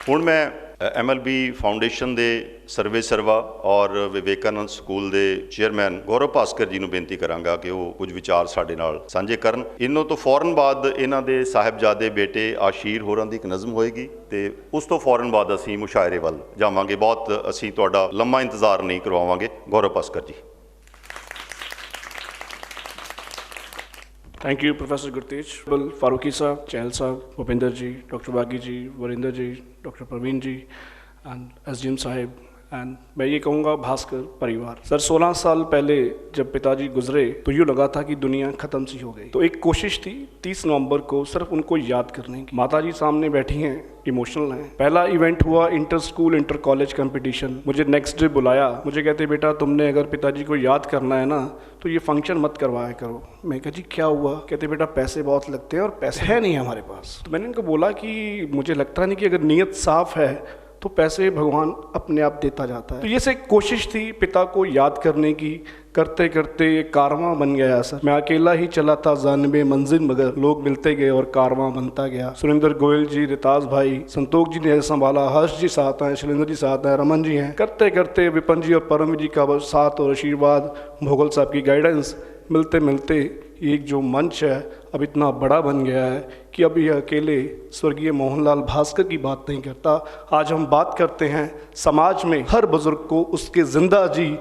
ਹੁਣ मैं MLB foundation के सर्वे सर्वा और विवेकानंद स्कूल के चेयरमैन गौरव भास्कर जी को बेनती करांगा कि वो कुछ विचार साडे नाल सांझे करन। इन्हों तो फौरन बाद इन्हां दे साहिबजादे बेटे आशीर होरां दी एक नज़म होएगी ते उस तो फौरन बाद असीं मुशायरे वल जावांगे। बहुत असीं तुहाडा लंबा इंतजार नहीं करवावांगे। Gaurav Bhaskar ji. Thank you professor Gurtej, Farooqui साहब, चहल साहब, Bhupinder ji, doctor Bagi ji, Varinder ji, doctor Praveen ji and SGM साहिब एंड मैं ये कहूँगा भास्कर परिवार। सर 16 साल पहले जब पिताजी गुजरे तो यूँ लगा था कि दुनिया ख़त्म सी हो गई। तो एक कोशिश थी 30 नवंबर को सिर्फ उनको याद करने की। माताजी सामने बैठी हैं, इमोशनल हैं। पहला इवेंट हुआ inter school inter college competition. मुझे नेक्स्ट डे बुलाया, मुझे कहते बेटा तुमने अगर पिताजी को याद करना है ना तो ये फंक्शन मत करवाया करो। मैं कहा जी क्या हुआ? कहते बेटा पैसे बहुत लगते हैं और पैसे है नहीं हमारे पास। तो मैंने इनको बोला कि मुझे लगता नहीं कि अगर नीयत साफ है तो पैसे भगवान अपने आप देता जाता है। तो ये से कोशिश थी पिता को याद करने की। करते करते कारवां बन गया सर। मैं अकेला ही चला था जानबे मंजिल मगर लोग मिलते गए और कारवां बनता गया। सुरेंद्र गोयल जी, रिताज भाई, संतोष जी ने संभाला, हर्ष जी साथ हैं, शैलेंद्र जी साथ हैं, रमन जी हैं। करते करते विपन जी और परम जी का साथ और आशीर्वाद, भोगल साहब की गाइडेंस, मिलते मिलते एक जो मंच है अब इतना बड़ा बन गया है कि अब ये अकेले स्वर्गीय मोहनलाल भास्कर की बात नहीं करता। आज हम बात करते हैं समाज में हर बुजुर्ग को उसके जिंदा जी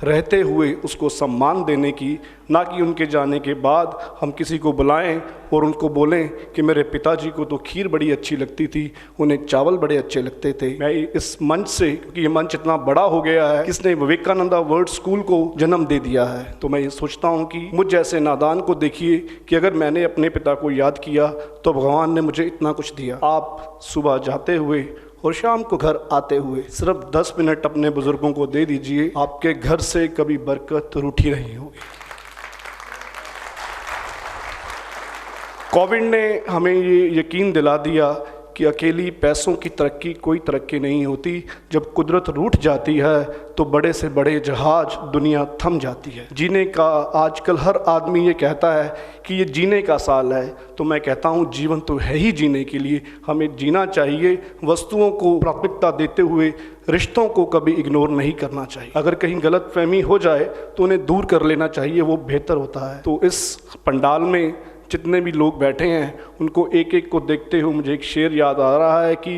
रहते हुए उसको सम्मान देने की, ना कि उनके जाने के बाद हम किसी को बुलाएं और उनको बोलें कि मेरे पिताजी को तो खीर बड़ी अच्छी लगती थी, उन्हें चावल बड़े अच्छे लगते थे। मैं इस मंच से, क्योंकि ये मंच इतना बड़ा हो गया है, किसने विवेकानंदा वर्ल्ड स्कूल को जन्म दे दिया है, तो मैं ये सोचता हूँ कि मुझ जैसे नादान को देखिए कि अगर मैंने अपने पिता को याद किया तो भगवान ने मुझे इतना कुछ दिया। आप सुबह जाते हुए और शाम को घर आते हुए सिर्फ 10 मिनट अपने बुजुर्गों को दे दीजिए, आपके घर से कभी बरकत रूठी नहीं होगी। कोविड ने हमें ये यकीन दिला दिया कि अकेली पैसों की तरक्की कोई तरक्की नहीं होती। जब कुदरत रूठ जाती है तो बड़े से बड़े जहाज दुनिया थम जाती है। जीने का आजकल हर आदमी ये कहता है कि ये जीने का साल है, तो मैं कहता हूँ जीवन तो है ही जीने के लिए। हमें जीना चाहिए, वस्तुओं को प्राथमिकता देते हुए रिश्तों को कभी इग्नोर नहीं करना चाहिए। अगर कहीं गलत फहमी हो जाए तो उन्हें दूर कर लेना चाहिए, वो बेहतर होता है। तो इस पंडाल में जितने भी लोग बैठे हैं उनको एक एक को देखते हुए मुझे एक शेर याद आ रहा है कि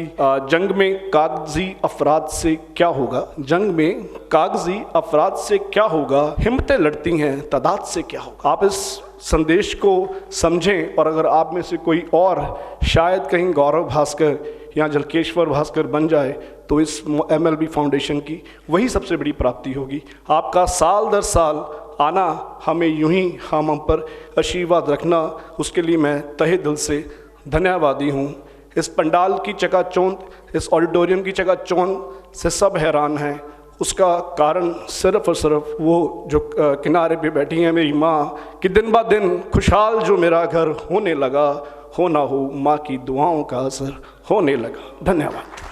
जंग में कागजी अफराद से क्या होगा, जंग में कागजी अफराद से क्या होगा, हिम्मतें लड़ती हैं तादाद से क्या होगा। आप इस संदेश को समझें और अगर आप में से कोई और शायद कहीं गौरव भास्कर या जलकेश्वर भास्कर बन जाए तो इस MLB फाउंडेशन की वही सबसे बड़ी प्राप्ति होगी। आपका साल दर साल आना, हमें यूं ही हम पर आशीर्वाद रखना, उसके लिए मैं तहे दिल से धन्यवादी हूँ। इस पंडाल की चकाचौंध, इस ऑडिटोरियम की चकाचौंध से सब हैरान हैं। उसका कारण सिर्फ और सिर्फ वो जो किनारे पे बैठी हैं मेरी माँ कि दिन ब दिन खुशहाल जो मेरा घर होने लगा, हो ना हो माँ की दुआओं का असर होने लगा। धन्यवाद।